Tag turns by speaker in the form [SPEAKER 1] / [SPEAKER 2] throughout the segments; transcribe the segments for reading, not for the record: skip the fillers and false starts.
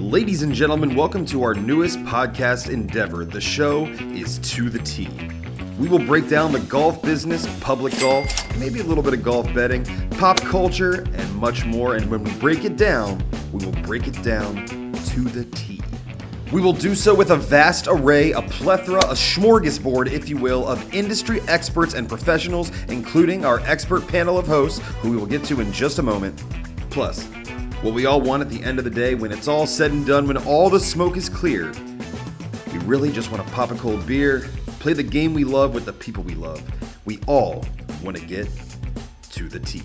[SPEAKER 1] Ladies and gentlemen, welcome to our newest podcast endeavor. The show is To The T. We will break down the golf business, public golf, maybe a little bit of golf betting, pop culture, and much more. And when we break it down, we will break it down to the T. We will do so with a vast array, a plethora, a smorgasbord, if you will, of industry experts and professionals, including our expert panel of hosts, who we will get to in just a moment. Plus, what we all want at the end of the day, when it's all said and done, when all the smoke is cleared, we really just want to pop a cold beer, play the game we love with the people we love. We all want to get to the T.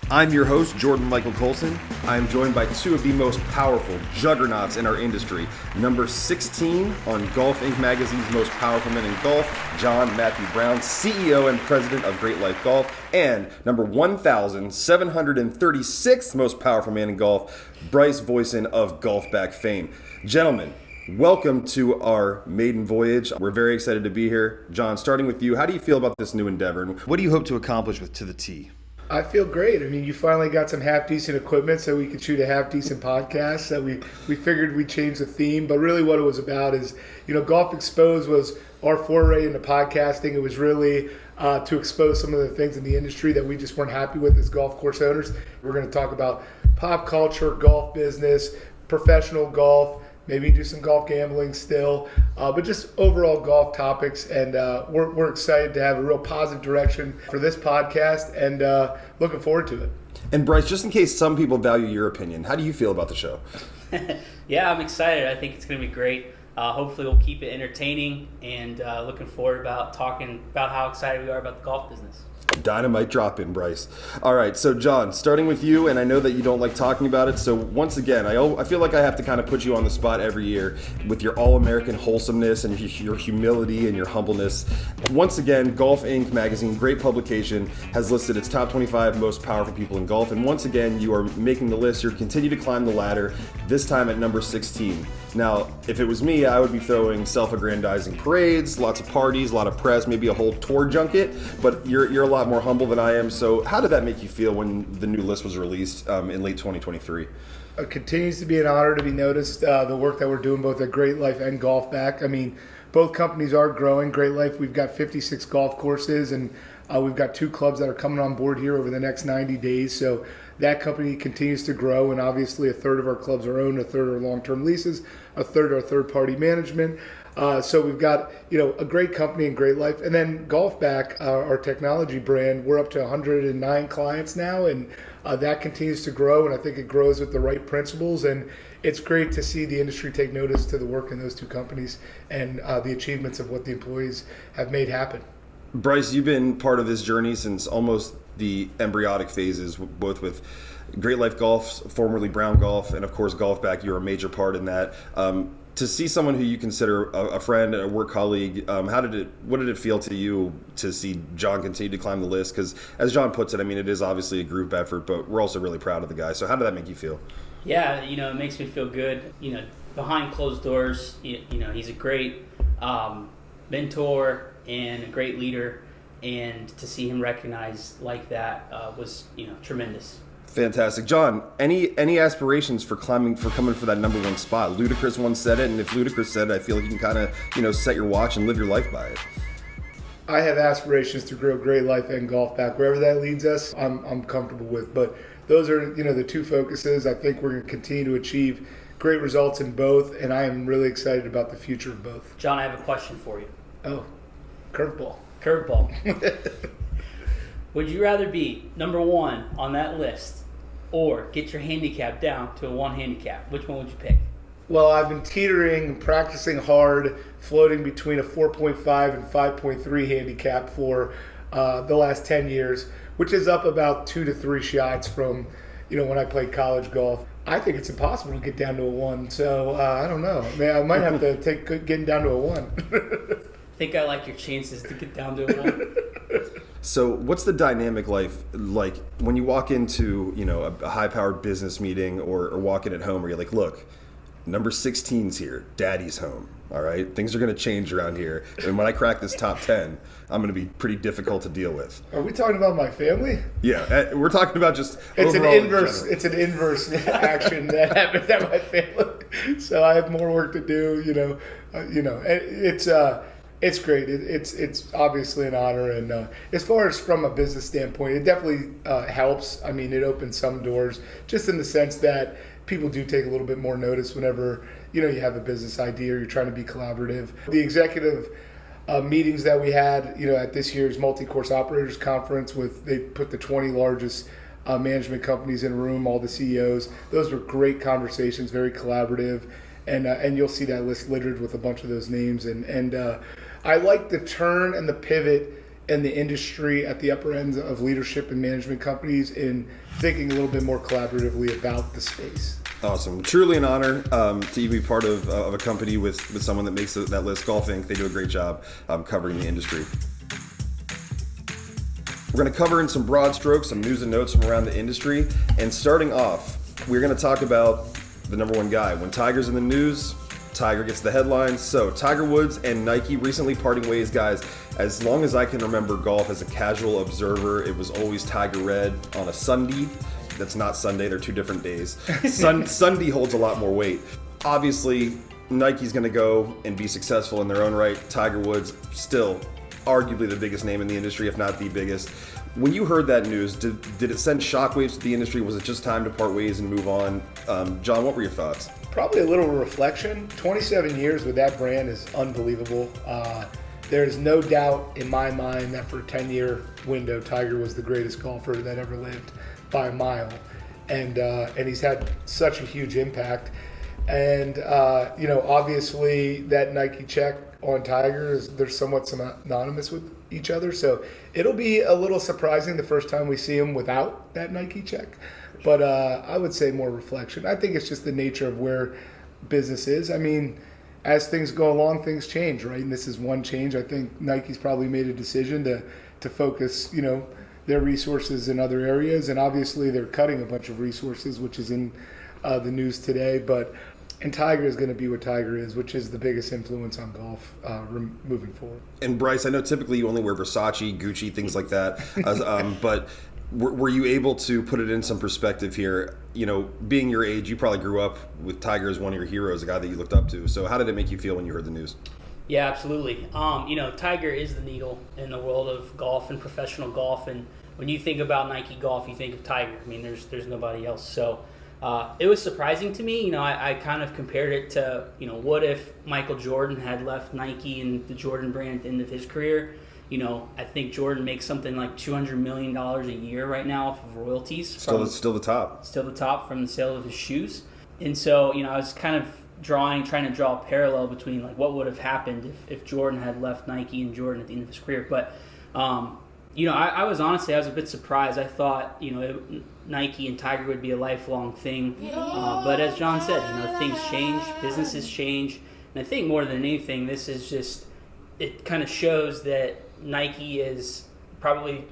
[SPEAKER 1] I'm your host, Jordan Michael Colson.
[SPEAKER 2] I am joined by two of the most powerful juggernauts in our industry. Number 16 on Golf Inc. Magazine's Most Powerful Men in Golf, John Matthew Brown, CEO and President of Great Life Golf, and number 1,736th Most Powerful Man in Golf, Bryce Voisin of Golfback fame. Gentlemen, welcome to our maiden voyage. We're very excited to be here. John, starting with you, how do you feel about this new endeavor?
[SPEAKER 1] What do you hope to accomplish with To The T?
[SPEAKER 3] I feel great. I mean, you finally got some half-decent equipment so we could shoot a half-decent podcast. So we figured we'd change the theme. But really what it was about is, Golf Exposed was our foray into podcasting. It was really to expose some of the things in the industry that we just weren't happy with as golf course owners. We're going to talk about pop culture, golf business, professional golf, maybe do some golf gambling still, but just overall golf topics. And we're excited to have a real positive direction for this podcast and looking forward to it.
[SPEAKER 2] And Bryce, just in case some people value your opinion, how do you feel about the show?
[SPEAKER 4] Yeah, I'm excited. I think it's going to be great. Hopefully we'll keep it entertaining and looking forward about talking about how excited we are about the golf business.
[SPEAKER 2] Dynamite drop in, Bryce. All right, so John, starting with you, and I know that you don't like talking about it, so once again, I feel like I have to kind of put you on the spot every year with your all-American wholesomeness and your humility and your humbleness. Once again, Golf Inc. magazine, great publication, has listed its top 25 most powerful people in golf, and once again, you are making the list. You're continue to climb the ladder, this time at number 16. Now, if it was me, I would be throwing self-aggrandizing parades, lots of parties, a lot of press, maybe a whole tour junket, but you're a lot more humble than I am. So how did that make you feel when the new list was released in late 2023?
[SPEAKER 3] It continues to be an honor to be noticed, the work that we're doing both at Great Life and Golfback. I mean, both companies are growing. Great Life, we've got 56 golf courses, and we've got 2 clubs that are coming on board here over the next 90 days. So that company continues to grow, and obviously a third of our clubs are owned, a third are long-term leases, a third are third-party management. So we've got, a great company in Great Life. And then Golfback, our technology brand, we're up to 109 clients now, and that continues to grow, and I think it grows with the right principles. And it's great to see the industry take notice to the work in those 2 companies and the achievements of what the employees have made happen.
[SPEAKER 2] Bryce, you've been part of this journey since almost the embryonic phases, both with Great Life Golf, formerly Brown Golf, and of course Golfback. You're a major part in that. To see someone who you consider a friend, a work colleague, what did it feel to you to see John continue to climb the list? Because as John puts it, I mean, it is obviously a group effort, but we're also really proud of the guy. So how did that make you feel?
[SPEAKER 4] Yeah, it makes me feel good. Behind closed doors, he's a great mentor and a great leader, and to see him recognized like that was, tremendous.
[SPEAKER 2] Fantastic. John, any aspirations for coming for that number 1 spot? Ludacris once said it, and if Ludacris said it, I feel like you can kind of, set your watch and live your life by it.
[SPEAKER 3] I have aspirations to grow Great Life and Golfback. Wherever that leads us, I'm comfortable with. But those are, the 2 focuses. I think we're going to continue to achieve great results in both, and I am really excited about the future of both.
[SPEAKER 4] John, I have a question for you.
[SPEAKER 3] Oh, curveball.
[SPEAKER 4] Would you rather be number 1 on that list or get your handicap down to a 1 handicap? Which one would you pick?
[SPEAKER 3] Well, I've been teetering, practicing hard, floating between a 4.5 and 5.3 handicap for the last 10 years, which is up about 2 to 3 shots from, when I played college golf. I think it's impossible to get down to a 1, so I don't know. I might have to take getting down to a 1.
[SPEAKER 4] I think I like your chances to get down to a 1.
[SPEAKER 2] So what's the dynamic like when you walk into, a high-powered business meeting or walk in at home where you're like, look, number 16's here, daddy's home, all right? Things are going to change around here. And when I crack this top 10, I'm going to be pretty difficult to deal with.
[SPEAKER 3] Are we talking about my family?
[SPEAKER 2] Yeah, we're talking about just
[SPEAKER 3] it's an inverse action that happens at my family. So I have more work to do. It's great. It's obviously an honor, and as far as from a business standpoint, it definitely helps. I mean, it opens some doors, just in the sense that people do take a little bit more notice whenever you have a business idea or you're trying to be collaborative. The executive meetings that we had, at this year's Multi-Course Operators Conference, they put the 20 largest management companies in a room, all the CEOs. Those were great conversations, very collaborative, and you'll see that list littered with a bunch of those names. And I like the turn and the pivot in the industry at the upper ends of leadership and management companies in thinking a little bit more collaboratively about the space.
[SPEAKER 2] Awesome. Truly an honor to be part of a company with someone that makes that list. Golf Inc. They do a great job covering the industry. We're going to cover in some broad strokes, some news and notes from around the industry. And starting off, we're going to talk about the number one guy. When Tiger's in the news, Tiger gets the headlines. So Tiger Woods and Nike recently parting ways, guys. As long as I can remember golf as a casual observer, it was always Tiger Red on a Sunday. That's not Sunday, they're two different days. Sunday holds a lot more weight. Obviously, Nike's going to go and be successful in their own right. Tiger Woods, still arguably the biggest name in the industry, if not the biggest. When you heard that news, did it send shockwaves to the industry? Was it just time to part ways and move on? John, what were your thoughts?
[SPEAKER 3] Probably a little reflection. 27 years with that brand is unbelievable. There's no doubt in my mind that for a 10-year window, Tiger was the greatest golfer that ever lived by a mile. And he's had such a huge impact. And, obviously that Nike check on Tiger they're somewhat synonymous with each other. So it'll be a little surprising the first time we see him without that Nike check. But I would say more reflection. I think it's just the nature of where business is. I mean, as things go along, things change, right? And this is one change. I think Nike's probably made a decision to focus, their resources in other areas. And obviously they're cutting a bunch of resources, which is in the news today. And Tiger is going to be what Tiger is, which is the biggest influence on golf moving forward.
[SPEAKER 2] And Bryce, I know typically you only wear Versace, Gucci, things like that. But were you able to put it in some perspective here? Being your age, you probably grew up with Tiger as one of your heroes, a guy that you looked up to. So how did it make you feel when you heard the news?
[SPEAKER 4] Yeah, absolutely. Tiger is the needle in the world of golf and professional golf. And when you think about Nike Golf, you think of Tiger. I mean, there's nobody else. So it was surprising to me. I kind of compared it to, what if Michael Jordan had left Nike and the Jordan brand at the end of his career? I think Jordan makes something like $200 million a year right now off of royalties.
[SPEAKER 2] Still the top.
[SPEAKER 4] Still the top from the sale of his shoes. And so, I was kind of trying to draw a parallel between like what would have happened if Jordan had left Nike and Jordan at the end of his career. But, I was a bit surprised. I thought, Nike and Tiger would be a lifelong thing. But as John said, things change, businesses change. And I think more than anything, this is just, it kind of shows that Nike is probably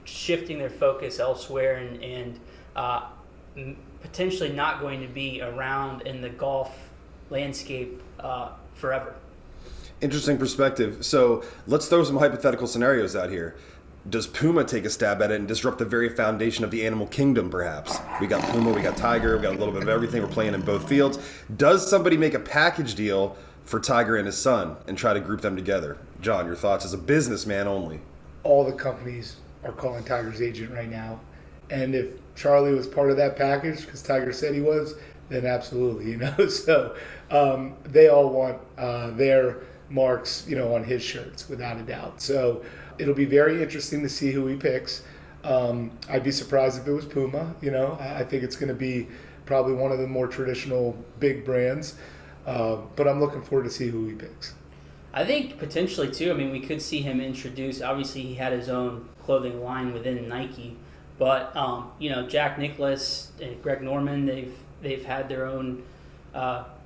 [SPEAKER 4] shifting their focus elsewhere and potentially not going to be around in the golf landscape forever.
[SPEAKER 2] Interesting perspective. So let's throw some hypothetical scenarios out here. Does Puma take a stab at it and disrupt the very foundation of the animal kingdom, perhaps? We got Puma, we got Tiger, we got a little bit of everything. We're playing in both fields. Does somebody make a package deal for Tiger and his son and try to group them together? John, your thoughts as a businessman only.
[SPEAKER 3] All the companies are calling Tiger's agent right now. And if Charlie was part of that package, because Tiger said he was, then absolutely, So they all want their marks, on his shirts, without a doubt. So it'll be very interesting to see who he picks. I'd be surprised if it was Puma. I think it's going to be probably one of the more traditional big brands. But I'm looking forward to see who he picks.
[SPEAKER 4] I think potentially too. I mean, we could see him introduce. Obviously, he had his own clothing line within Nike, but Jack Nicklaus and Greg Norman, they've had their own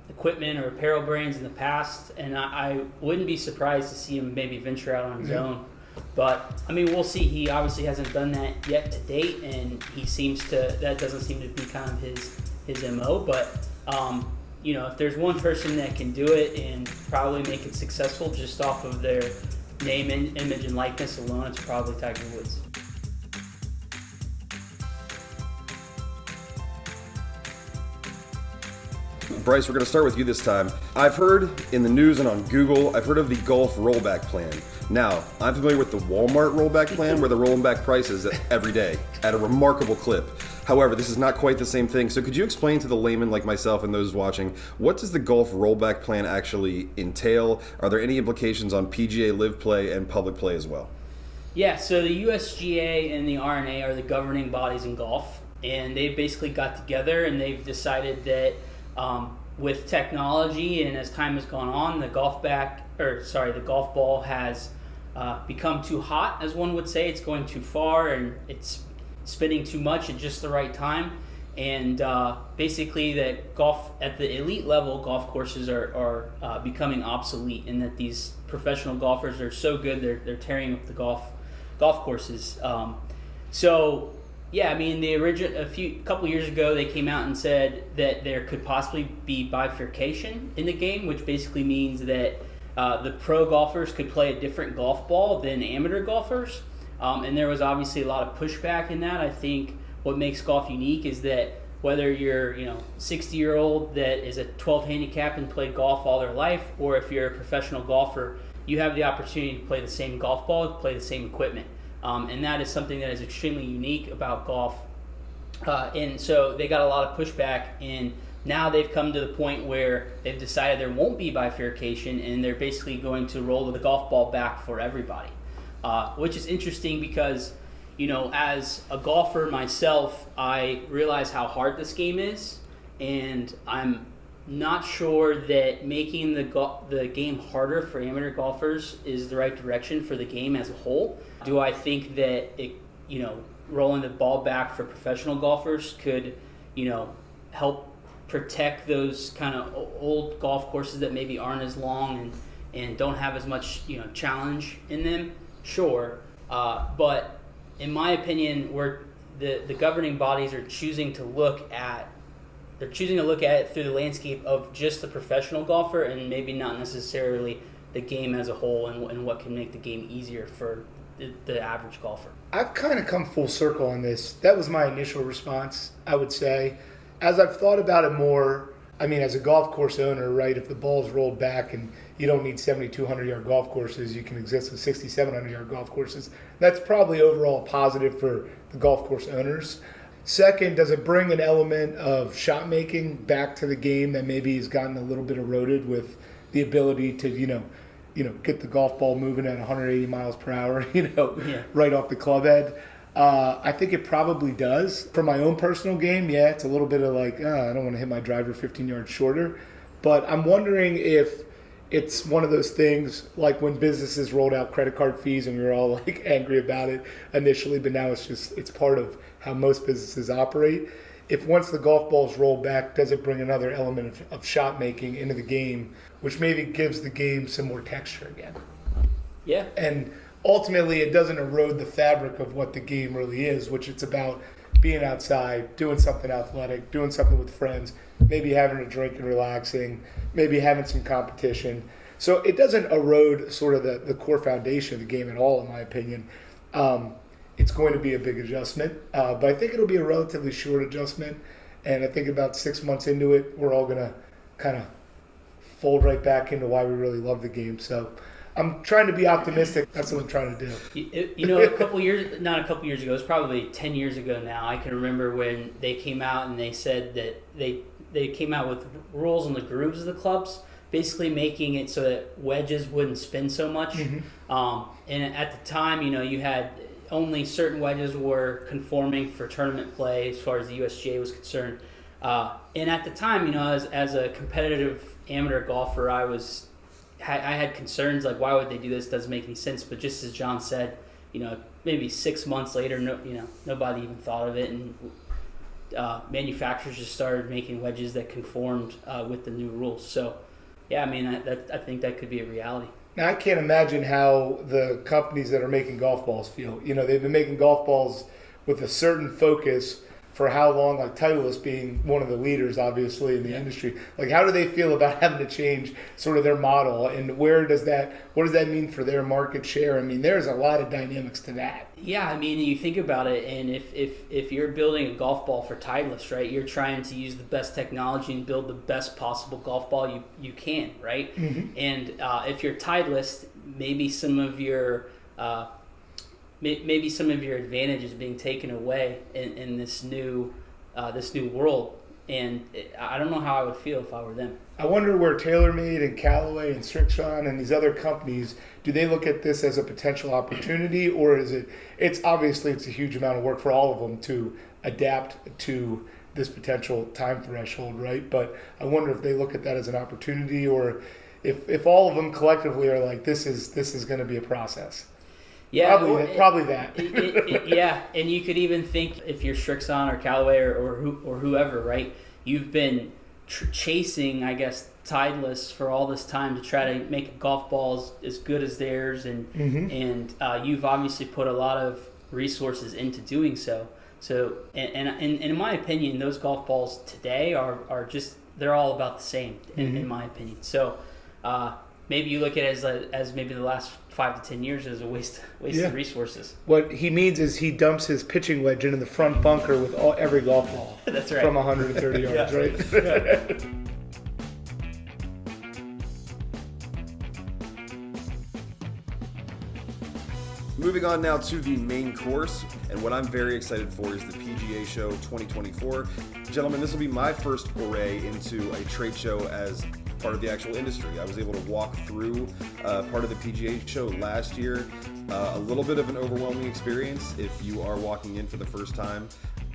[SPEAKER 4] equipment or apparel brands in the past, and I wouldn't be surprised to see him maybe venture out on his own. But I mean, we'll see. He obviously hasn't done that yet to date, and that doesn't seem to be kind of his MO. But if there's one person that can do it and probably make it successful just off of their name, image, and likeness alone, it's probably Tiger Woods.
[SPEAKER 2] Bryce, we're going to start with you this time. I've heard in the news and on Google, I've heard of the golf rollback plan. Now, I'm familiar with the Walmart rollback plan where they're rolling back prices every day at a remarkable clip. However, this is not quite the same thing. So could you explain to the layman like myself and those watching, what does the golf rollback plan actually entail? Are there any implications on PGA Live Play and public play as well?
[SPEAKER 4] Yeah, so the USGA and the R&A are the governing bodies in golf, and they've basically got together and they've decided that with technology and as time has gone on, the golf ball has become too hot, as one would say. It's going too far and it's spinning too much at just the right time. And basically that golf at the elite level, golf courses are becoming obsolete, and that these professional golfers are so good they're tearing up the golf courses. So yeah, I mean, a couple years ago they came out and said that there could possibly be bifurcation in the game, which basically means that the pro golfers could play a different golf ball than amateur golfers. And there was obviously a lot of pushback in that. I think what makes golf unique is that whether you're 60-year-old that is a 12 handicap and played golf all their life, or if you're a professional golfer, you have the opportunity to play the same golf ball, play the same equipment. And that is something that is extremely unique about golf. And so they got a lot of pushback, and now they've come to the point where they've decided there won't be bifurcation, and they're basically going to roll the golf ball back for everybody. Which is interesting because, as a golfer myself, I realize how hard this game is, and I'm not sure that making the game harder for amateur golfers is the right direction for the game as a whole. Do I think that rolling the ball back for professional golfers could, help protect those kind of old golf courses that maybe aren't as long and don't have as much, challenge in them? Sure, but in my opinion, the governing bodies are choosing to look at it through the landscape of just the professional golfer, and maybe not necessarily the game as a whole, and what can make the game easier for the average golfer.
[SPEAKER 3] I've kind of come full circle on this. That was my initial response, I would say. As I've thought about it more, I mean, as a golf course owner, right, if the ball's rolled back and you don't need 7,200-yard golf courses, you can exist with 6,700-yard golf courses. That's probably overall positive for the golf course owners. Second, does it bring an element of shot making back to the game that maybe has gotten a little bit eroded with the ability to, get the golf ball moving at 180 miles per hour, right off the club head? I think it probably does. For my own personal game, yeah, it's a little bit of like, I don't want to hit my driver 15 yards shorter. But I'm wondering if it's one of those things like when businesses rolled out credit card fees and we were all like angry about it initially, but now it's part of how most businesses operate. If once the golf balls roll back, does it bring another element of shot making into the game, which maybe gives the game some more texture again?
[SPEAKER 4] Yeah.
[SPEAKER 3] And ultimately, it doesn't erode the fabric of what the game really is, which it's about being outside, doing something athletic, doing something with friends, maybe having a drink and relaxing, maybe having some competition. So it doesn't erode sort of the core foundation of the game at all, in my opinion. It's going to be a big adjustment, but I think it'll be a relatively short adjustment. And I think about 6 months into it, we're all going to kind of fold right back into why we really love the game. So I'm trying to be optimistic. That's what I'm trying to do.
[SPEAKER 4] A couple years ago, it was probably 10 years ago now. I can remember when they came out and they said that they came out with rules on the grooves of the clubs, basically making it so that wedges wouldn't spin so much. Mm-hmm. And at the time, you had only certain wedges were conforming for tournament play as far as the USGA was concerned. And at the time, as a competitive amateur golfer, I had concerns like, why would they do this? Doesn't make any sense. But just as John said, maybe 6 months later, nobody even thought of it, and manufacturers just started making wedges that conformed with the new rules. So, yeah, I mean, I think that could be a reality.
[SPEAKER 3] Now, I can't imagine how the companies that are making golf balls feel. They've been making golf balls with a certain focus for how long, like Titleist being one of the leaders, obviously, in the industry. Like, how do they feel about having to change sort of their model, and what does that mean for their market share? I mean, there's a lot of dynamics to that.
[SPEAKER 4] Yeah, I mean, you think about it, and if you're building a golf ball for Titleist, right, you're trying to use the best technology and build the best possible golf ball you can, right? Mm-hmm. And if you're Titleist, maybe some of your advantages being taken away in this new world, and I don't know how I would feel if I were them.
[SPEAKER 3] I wonder where TaylorMade and Callaway and Srixon and these other companies, do they look at this as a potential opportunity, or is it's obviously it's a huge amount of work for all of them to adapt to this potential time threshold, right? But I wonder if they look at that as an opportunity, or if all of them collectively are like, this is going to be a process.
[SPEAKER 4] Yeah,
[SPEAKER 3] probably that.
[SPEAKER 4] Yeah, and you could even think if you're Srixon or Callaway or whoever, right? You've been chasing, I guess, Titleist for all this time to try to make a golf ball as good as theirs, and you've obviously put a lot of resources into doing so. So, and in my opinion, those golf balls today are just, they're all about the same in my opinion. So, maybe you look at it as maybe the last 5 to 10 years as a waste of resources.
[SPEAKER 3] What he means is he dumps his pitching wedge into the front bunker with every golf ball.
[SPEAKER 4] That's right.
[SPEAKER 3] From 130 yards, right?
[SPEAKER 2] Moving on now to the main course, and what I'm very excited for is the PGA Show 2024. Gentlemen, this will be my first foray into a trade show as part of the actual industry. I was able to walk through part of the PGA Show last year. A little bit of an overwhelming experience if you are walking in for the first time.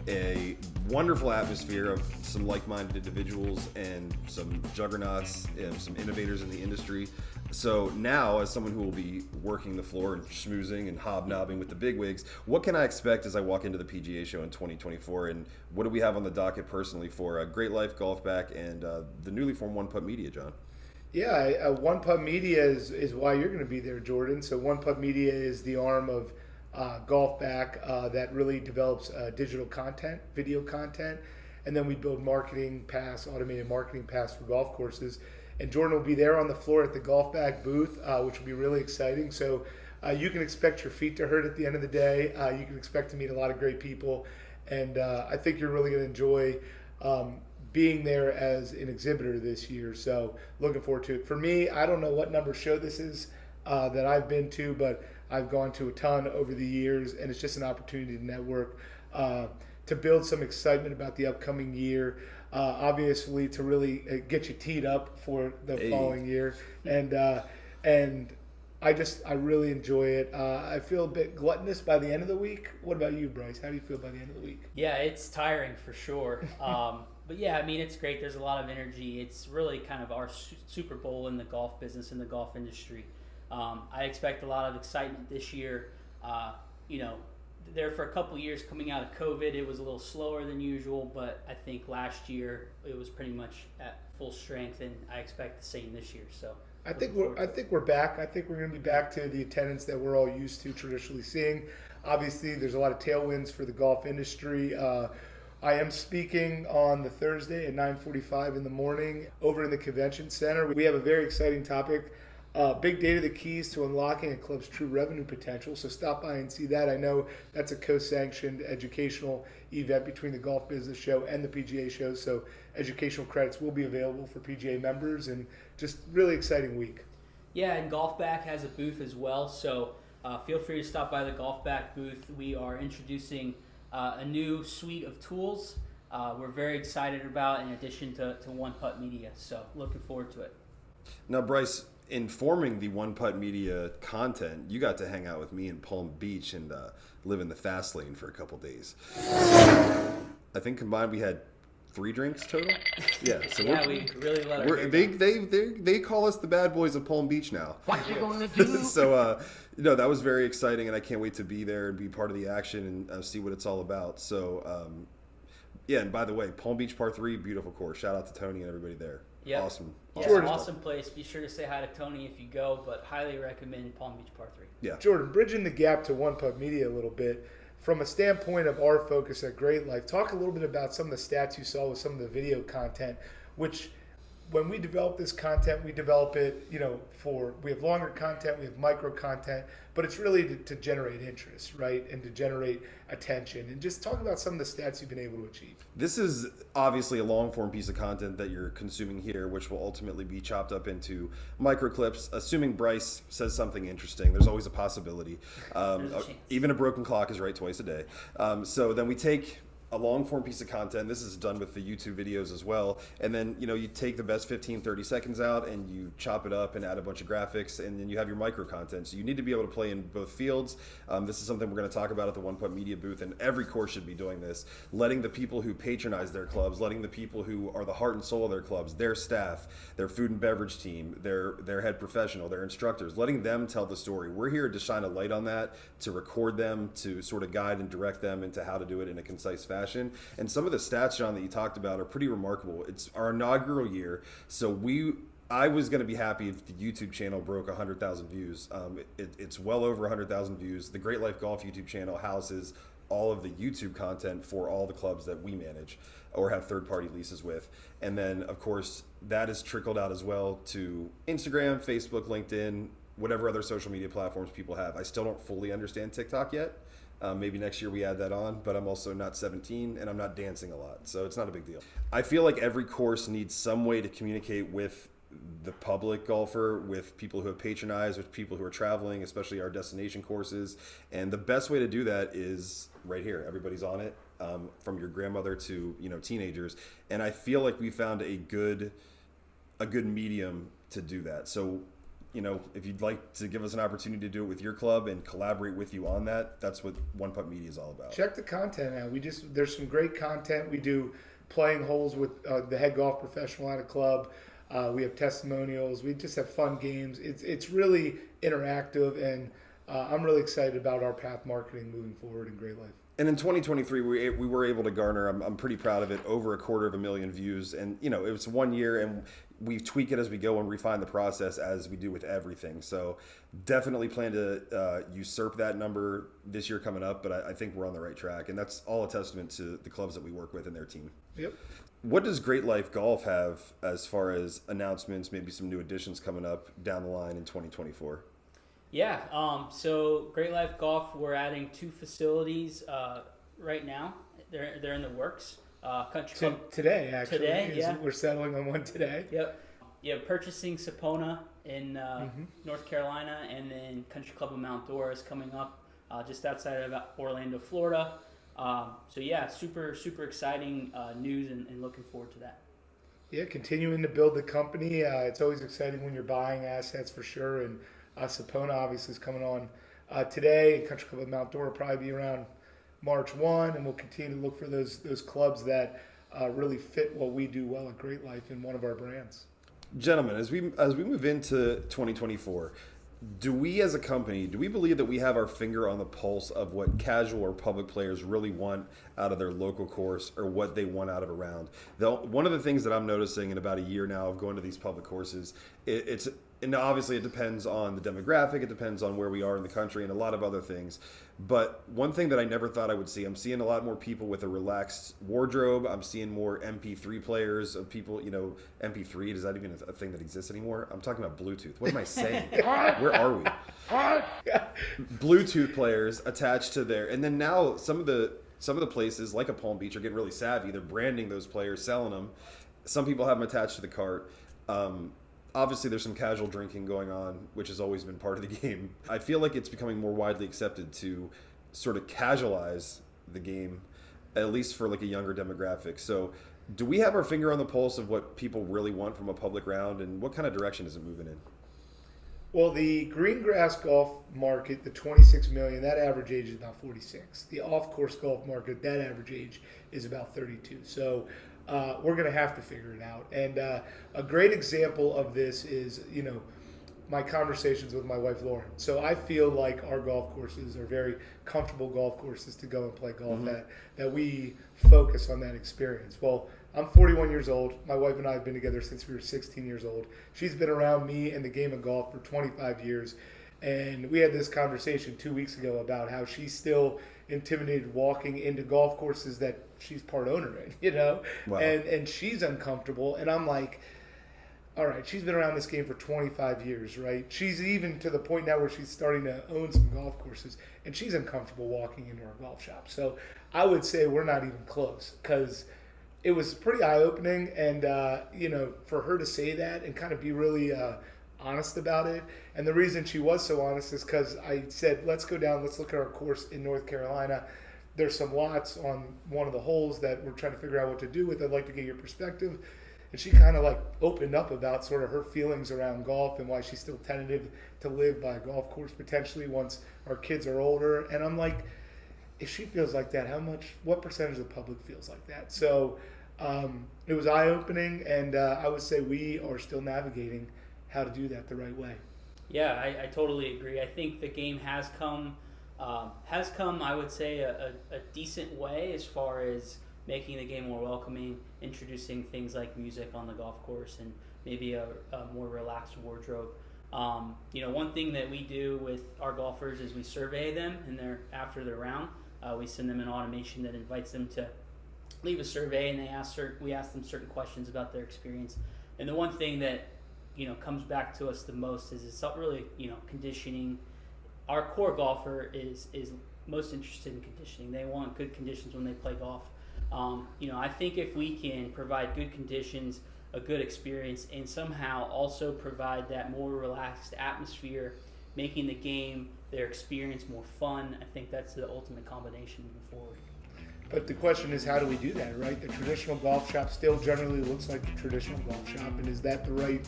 [SPEAKER 2] A wonderful atmosphere of some like-minded individuals and some juggernauts and some innovators in the industry. So now, as someone who will be working the floor and schmoozing and hobnobbing with the bigwigs, what can I expect as I walk into the PGA Show in 2024? And what do we have on the docket personally for Great Life, Golfback, and the newly formed One Putt Media, John?
[SPEAKER 3] Yeah, One Putt Media is why you're going to be there, Jordan. So One Putt Media is the arm of Golfback that really develops digital content, video content, and then we build automated marketing paths for golf courses. And Jordan will be there on the floor at the Golfback booth, which will be really exciting. So you can expect your feet to hurt at the end of the day. You can expect to meet a lot of great people, and I think you're really going to enjoy being there as an exhibitor this year. So looking forward to it. For me, I don't know what number show this is that I've been to, but I've gone to a ton over the years, and it's just an opportunity to network, to build some excitement about the upcoming year, obviously to really get you teed up for the following year, and I really enjoy it. I feel a bit gluttonous by the end of the week. What about you, Bryce? How do you feel by the end of the week?
[SPEAKER 4] Yeah, it's tiring for sure. But yeah, I mean, it's great. There's a lot of energy. It's really kind of our Super Bowl in the golf business, in the golf industry. I expect a lot of excitement this year. There for a couple of years coming out of COVID, it was a little slower than usual, but I think last year it was pretty much at full strength, and I expect the same this year. So
[SPEAKER 3] I think we're back. I think we're going to be back to the attendance that we're all used to traditionally seeing. Obviously, there's a lot of tailwinds for the golf industry. I am speaking on the Thursday at 9:45 in the morning over in the convention center. We have a very exciting topic. Big data, the keys to unlocking a club's true revenue potential. So stop by and see that. I know that's a co-sanctioned educational event between the Golf Business Show and the PGA Show. So educational credits will be available for PGA members, and just really exciting week.
[SPEAKER 4] Yeah, and Golfback has a booth as well. So feel free to stop by the Golfback booth. We are introducing a new suite of tools we're very excited about, in addition to One Putt Media. So looking forward to it.
[SPEAKER 2] Now, Bryce, in forming the One Putt Media content, you got to hang out with me in Palm Beach and live in the fast lane for a couple days. I think combined we had 3 drinks total. Yeah, so
[SPEAKER 4] yeah, we really let our
[SPEAKER 2] they call us the bad boys of Palm Beach now.
[SPEAKER 5] What you gonna do?
[SPEAKER 2] So that was very exciting, and I can't wait to be there and be part of the action and see what it's all about. So yeah, and by the way, Palm Beach Par 3, beautiful course. Shout out to Tony and everybody there.
[SPEAKER 4] Yep.
[SPEAKER 2] Awesome.
[SPEAKER 4] Yeah,
[SPEAKER 3] Jordan.
[SPEAKER 4] awesome place. Be sure to say hi to Tony if you go, but highly recommend Palm Beach Par 3.
[SPEAKER 2] Yeah.
[SPEAKER 3] Jordan, bridging the gap to One Putt Media a little bit, from a standpoint of our focus at Great Life, talk a little bit about some of the stats you saw with some of the video content, which when we develop this content, we develop it, we have longer content, we have micro content, but it's really to generate interest, right? And to generate attention. And just talk about some of the stats you've been able to achieve.
[SPEAKER 2] This is obviously a long form piece of content that you're consuming here, which will ultimately be chopped up into micro clips. Assuming Bryce says something interesting, there's always a possibility. Even a broken clock is right twice a day. So then we take a long form piece of content. This is done with the YouTube videos as well. And then, you take the best 15, 30 seconds out and you chop it up and add a bunch of graphics, and then you have your micro content. So you need to be able to play in both fields. This is something we're going to talk about at the One Putt Media booth, and every course should be doing this. Letting the people who patronize their clubs, letting the people who are the heart and soul of their clubs, their staff, their food and beverage team, their head professional, their instructors, letting them tell the story. We're here to shine a light on that, to record them, to sort of guide and direct them into how to do it in a concise fashion. And some of the stats, John, that you talked about are pretty remarkable. It's our inaugural year, so I was going to be happy if the YouTube channel broke 100,000 views. It's well over 100,000 views. The Great Life Golf YouTube channel houses all of the YouTube content for all the clubs that we manage or have third-party leases with. And then, of course, that is trickled out as well to Instagram, Facebook, LinkedIn, whatever other social media platforms people have. I still don't fully understand TikTok yet. Maybe next year we add that on, but I'm also not 17 and I'm not dancing a lot, so it's not a big deal. I feel like every course needs some way to communicate with the public golfer, with people who have patronized, with people who are traveling, especially our destination courses. And the best way to do that is right here. Everybody's on it, from your grandmother to teenagers. And I feel like we found a good medium to do that. So if you'd like to give us an opportunity to do it with your club and collaborate with you on that, that's what One Putt Media is all about.
[SPEAKER 3] Check the content out. There's some great content. We do playing holes with the head golf professional at a club. We have testimonials. We just have fun games. It's really interactive, and I'm really excited about our path marketing moving forward in Great Life.
[SPEAKER 2] And in 2023, we were able to garner, I'm pretty proud of it, over 250,000 views. And, it was 1 year, and we tweak it as we go and refine the process as we do with everything. So definitely plan to usurp that number this year coming up, but I think we're on the right track. And that's all a testament to the clubs that we work with and their team.
[SPEAKER 3] Yep.
[SPEAKER 2] What does Great Life Golf have as far as announcements, maybe some new additions coming up down the line in 2024?
[SPEAKER 4] Yeah, so Great Life Golf, we're adding 2 facilities right now. They're in the works. Country Club
[SPEAKER 3] today, actually.
[SPEAKER 4] Today, yeah.
[SPEAKER 3] We're settling on one today.
[SPEAKER 4] Yep. Yeah, purchasing Sapona in North Carolina, and then Country Club of Mount Dora is coming up just outside of Orlando, Florida. So yeah, super exciting news, and looking forward to that.
[SPEAKER 3] Yeah, continuing to build the company. It's always exciting when you're buying assets for sure, and Sapona obviously is coming on today. Country Club of Mount Dora will probably be around March 1, and we'll continue to look for those clubs that really fit what we do well at Great Life in one of our brands.
[SPEAKER 2] Gentlemen, as we move into 2024, do we as a company, do we believe that we have our finger on the pulse of what casual or public players really want out of their local course, or what they want out of a round? One of the things that I'm noticing in about a year now of going to these public courses, and obviously it depends on the demographic, it depends on where we are in the country, and a lot of other things. But one thing that I never thought I would see, I'm seeing a lot more people with a relaxed wardrobe. I'm seeing more MP3 players of people, MP3, is that even a thing that exists anymore? I'm talking about Bluetooth. What am I saying? Where are we? Bluetooth players attached to there. And then now some of the places like a Palm Beach are getting really savvy. They're branding those players, selling them. Some people have them attached to the cart. Obviously, there's some casual drinking going on, which has always been part of the game. I feel like it's becoming more widely accepted to sort of casualize the game, at least for like a younger demographic. So do we have our finger on the pulse of what people really want from a public round, and what kind of direction is it moving in?
[SPEAKER 3] Well, the green grass golf market, the 26 million, that average age is about 46. The off-course golf market, that average age is about 32. So we're going to have to figure it out. And a great example of this is, my conversations with my wife, Lauren. So I feel like our golf courses are very comfortable golf courses to go and play golf at, that we focus on that experience. Well, I'm 41 years old. My wife and I have been together since we were 16 years old. She's been around me and the game of golf for 25 years. And we had this conversation 2 weeks ago about how she's still intimidated walking into golf courses that she's part owner in,
[SPEAKER 2] Wow.
[SPEAKER 3] and she's uncomfortable. And I'm like, all right, she's been around this game for 25 years, right? She's even to the point now where she's starting to own some golf courses, and she's uncomfortable walking into our golf shop. So I would say we're not even close, because it was pretty eye-opening, and for her to say that and kind of be really honest about it. And the reason she was so honest is because I said, let's go down, let's look at our course in North Carolina. There's some lots on one of the holes that we're trying to figure out what to do with. I'd like to get your perspective. And she kind of like opened up about sort of her feelings around golf and why she's still tentative to live by a golf course potentially once our kids are older. And I'm like, if she feels like that, what percentage of the public feels like that? So it was eye-opening, and I would say we are still navigating how to do that the right way.
[SPEAKER 4] Yeah, I totally agree. I think the game has come, I would say, a decent way as far as making the game more welcoming, introducing things like music on the golf course, and maybe a more relaxed wardrobe. One thing that we do with our golfers is we survey them, and after their round, we send them an automation that invites them to leave a survey, and we ask them certain questions about their experience. And the one thing that comes back to us the most is it's really conditioning. Our core golfer is most interested in conditioning. They want good conditions when they play golf. I think if we can provide good conditions, a good experience, and somehow also provide that more relaxed atmosphere, making the game, their experience more fun, I think that's the ultimate combination moving forward.
[SPEAKER 3] But the question is, how do we do that, right? The traditional golf shop still generally looks like the traditional golf shop, and is that the right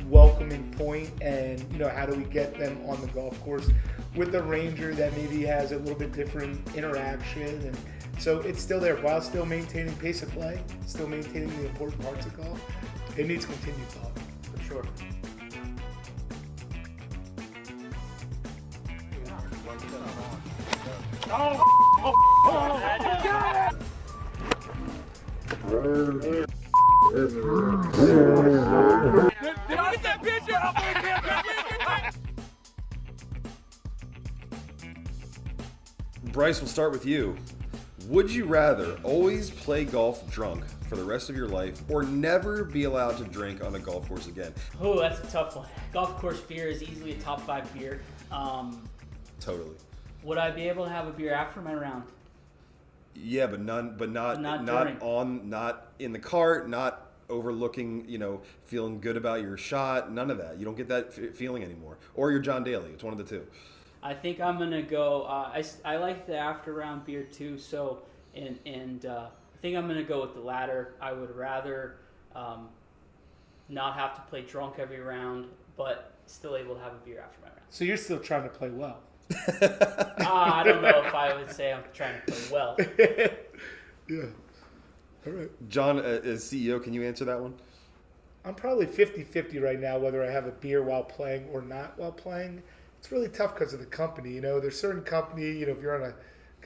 [SPEAKER 3] welcoming point? And how do we get them on the golf course with a ranger that maybe has a little bit different interaction? And so it's still there while still maintaining pace of play, still maintaining the important parts of golf. It needs continued thought.
[SPEAKER 4] For sure.
[SPEAKER 2] Bryce, we'll start with you. Would you rather always play golf drunk for the rest of your life, or never be allowed to drink on a golf course again?
[SPEAKER 4] Oh, that's a tough one. Golf course beer is easily a top 5 beer.
[SPEAKER 2] Totally.
[SPEAKER 4] Would I be able to have a beer after my round?
[SPEAKER 2] Yeah, but not in the cart, not overlooking, feeling good about your shot, none of that. You don't get that feeling anymore. Or you're John Daly. It's one of the two.
[SPEAKER 4] I think I'm gonna go. I like the after round beer too. So I think I'm gonna go with the latter. I would rather not have to play drunk every round, but still able to have a beer after my round.
[SPEAKER 3] So you're still trying to play well.
[SPEAKER 4] I don't know if I would say I'm trying to play well.
[SPEAKER 3] Yeah. All right.
[SPEAKER 2] John, as CEO, can you answer that one?
[SPEAKER 3] I'm probably 50-50 right now, whether I have a beer while playing or not while playing. It's really tough because of the company. There's certain company, if you're on a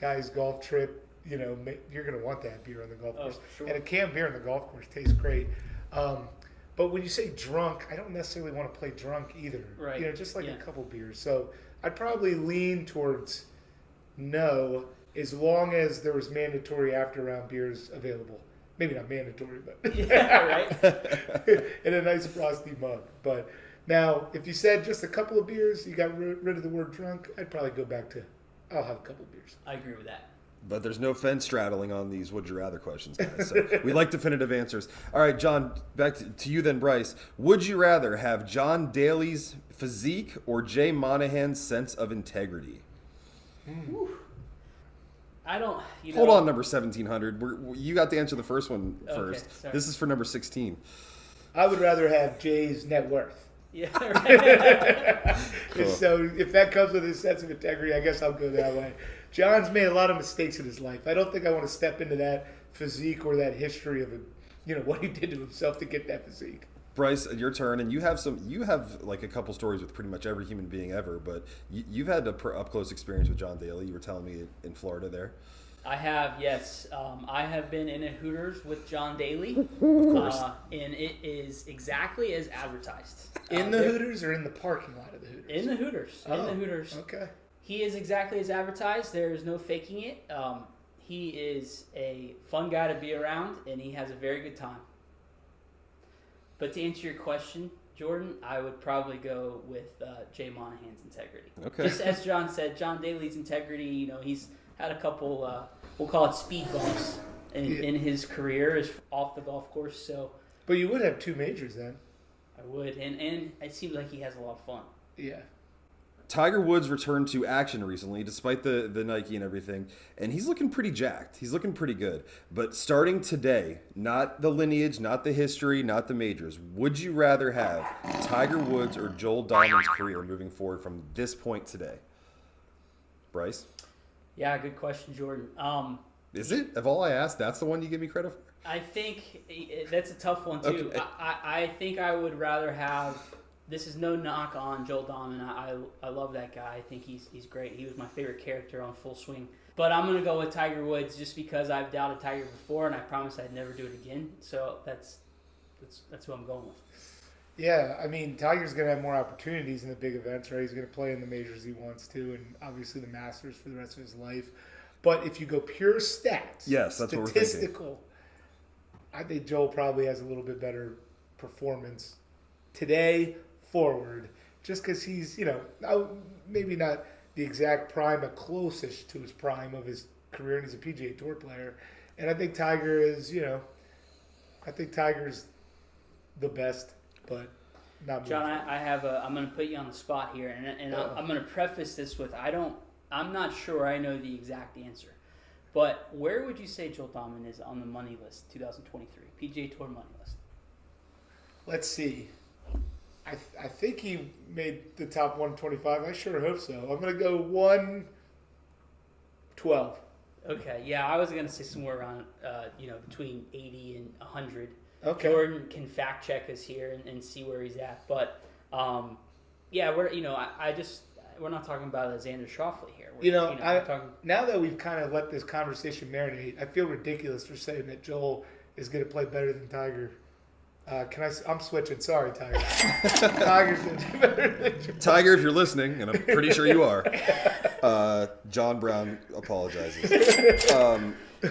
[SPEAKER 3] guy's golf trip, you're going to want that beer on the golf course.
[SPEAKER 4] Sure.
[SPEAKER 3] And a can beer on the golf course tastes great. But when you say drunk, I don't necessarily want to play drunk either.
[SPEAKER 4] Right.
[SPEAKER 3] Just like a couple beers. So I'd probably lean towards no, as long as there was mandatory after-round beers available. Maybe not mandatory, but
[SPEAKER 4] yeah, right.
[SPEAKER 3] in a nice frosty mug. But now, if you said just a couple of beers, you got rid of the word drunk, I'd probably go back to, I'll have a couple of beers.
[SPEAKER 4] I agree with that.
[SPEAKER 2] But there's no fence straddling on these would you rather questions, guys. So we like definitive answers. All right, John, back to you then, Bryce. Would you rather have John Daly's physique or Jay Monahan's sense of integrity?
[SPEAKER 4] I don't.
[SPEAKER 2] Hold on, number 1700. You got to answer the first one first.
[SPEAKER 4] Sorry.
[SPEAKER 2] This is for number 16.
[SPEAKER 3] I would rather have Jay's net worth.
[SPEAKER 4] Yeah, right.
[SPEAKER 2] Cool.
[SPEAKER 3] So if that comes with his sense of integrity, I guess I'll go that way. John's made a lot of mistakes in his life. I don't think I want to step into that physique or that history of him, what he did to himself to get that physique.
[SPEAKER 2] Bryce, your turn, and you have like a couple stories with pretty much every human being ever, but you've had a up close experience with John Daly. You were telling me in Florida there.
[SPEAKER 4] I have, yes. I have been in a Hooters with John Daly. Of
[SPEAKER 2] course.
[SPEAKER 4] And it is exactly as advertised.
[SPEAKER 3] In the Hooters or in the parking lot of the Hooters?
[SPEAKER 4] In the Hooters. In the Hooters.
[SPEAKER 3] Okay.
[SPEAKER 4] He is exactly as advertised. There is no faking it. He is a fun guy to be around, and he has a very good time. But to answer your question, Jordan, I would probably go with Jay Monahan's integrity.
[SPEAKER 2] Okay.
[SPEAKER 4] Just as John said, John Daly's integrity, he's had a couple, we'll call it speed bumps in his career is off the golf course. So
[SPEAKER 3] But you would have 2 majors then.
[SPEAKER 4] I would, and it seems like he has a lot of fun.
[SPEAKER 3] Yeah.
[SPEAKER 2] Tiger Woods returned to action recently, despite the Nike and everything, and he's looking pretty jacked. He's looking pretty good. But starting today, not the lineage, not the history, not the majors, would you rather have Tiger Woods or Joel Dahmen's career moving forward from this point today? Bryce?
[SPEAKER 4] Yeah, good question, Jordan.
[SPEAKER 2] Is it? Of all I asked, that's the one you give me credit for?
[SPEAKER 4] I think that's a tough one, too.
[SPEAKER 2] Okay.
[SPEAKER 4] I think I would rather have... This is no knock on Joel Dahmen. I love that guy. I think he's great. He was my favorite character on Full Swing. But I'm going to go with Tiger Woods just because I've doubted Tiger before, and I promised I'd never do it again. So that's who I'm going with.
[SPEAKER 3] Yeah, I mean, Tiger's going to have more opportunities in the big events, right? He's going to play in the majors he wants to, and obviously the Masters for the rest of his life. But if you go pure stats,
[SPEAKER 2] Yes, that's what we're thinking.
[SPEAKER 3] statistical, I think Joel probably has a little bit better performance today forward, just because he's, maybe not the exact prime, but closest to his prime of his career, and he's a PGA Tour player. And I think Tiger is, I think Tiger's the best, but not
[SPEAKER 4] John,
[SPEAKER 3] moving.
[SPEAKER 4] I'm going to put you on the spot here, and I'm going to preface this with I'm not sure I know the exact answer, but where would you say Joel Dahmen is on the money list 2023 PGA Tour money list?
[SPEAKER 3] Let's see. I think he made the top 125. I sure hope so. I'm going to go 112.
[SPEAKER 4] Okay, yeah, I was going to say somewhere around between 80 and 100.
[SPEAKER 3] Okay.
[SPEAKER 4] Jordan can fact check us here and see where he's at, but we're we're not talking about a Xander Schauffele here. We're talking.
[SPEAKER 3] Now that we've kind of let this conversation marinate, I feel ridiculous for saying that Joel is going to play better than Tiger. I'm switching. Sorry, Tiger. Tiger's going to do better than Joel.
[SPEAKER 2] Tiger, if you're listening, and I'm pretty sure you are, John Brown apologizes.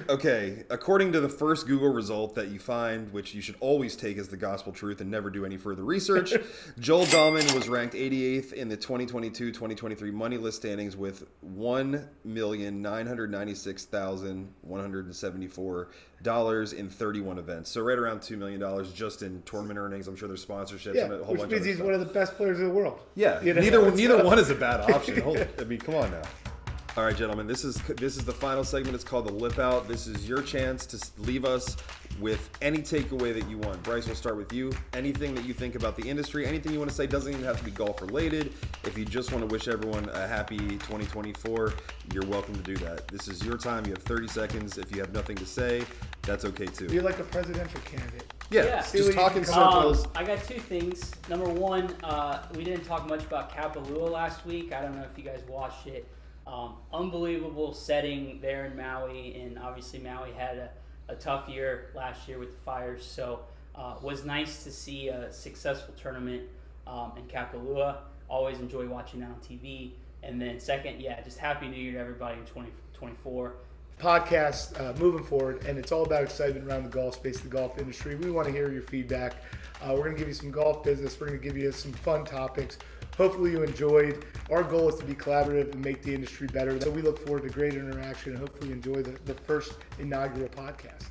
[SPEAKER 2] Okay, according to the first Google result that you find, which you should always take as the gospel truth and never do any further research, Joel Dahmen was ranked 88th in the 2022-2023 money list standings with $1,996,174 in 31 events. So right around $2 million just in tournament earnings. I'm sure there's sponsorships and a whole
[SPEAKER 3] which
[SPEAKER 2] bunch
[SPEAKER 3] means
[SPEAKER 2] of
[SPEAKER 3] he's
[SPEAKER 2] stuff.
[SPEAKER 3] one of the best players in the world.
[SPEAKER 2] Yeah, neither one is a bad option. Come on now. All right, gentlemen, this is the final segment. It's called the Lip Out. This is your chance to leave us with any takeaway that you want. Bryce, we'll start with you. Anything that you think about the industry, anything you want to say, doesn't even have to be golf related. If you just want to wish everyone a happy 2024, you're welcome to do that. This is your time. You have 30 seconds. If you have nothing to say, that's okay too.
[SPEAKER 3] You're like a presidential candidate.
[SPEAKER 2] Yeah,
[SPEAKER 3] See
[SPEAKER 2] just
[SPEAKER 3] what you
[SPEAKER 2] talk in
[SPEAKER 3] can
[SPEAKER 2] circles.
[SPEAKER 4] I got 2 things. Number 1, we didn't talk much about Kapalua last week. I don't know if you guys watched it. Unbelievable setting there in Maui, and obviously Maui had a tough year last year with the fires, so was nice to see a successful tournament in Kapalua. Always enjoy watching that on TV. And then second, just Happy New Year to everybody in 2024.
[SPEAKER 3] Podcast moving forward, and it's all about excitement around the golf space, the golf industry. We want to hear your feedback. We're going to give you some golf business. We're going to give you some fun topics. Hopefully you enjoyed. Our goal is to be collaborative and make the industry better. So we look forward to great interaction and hopefully enjoy the first inaugural podcast.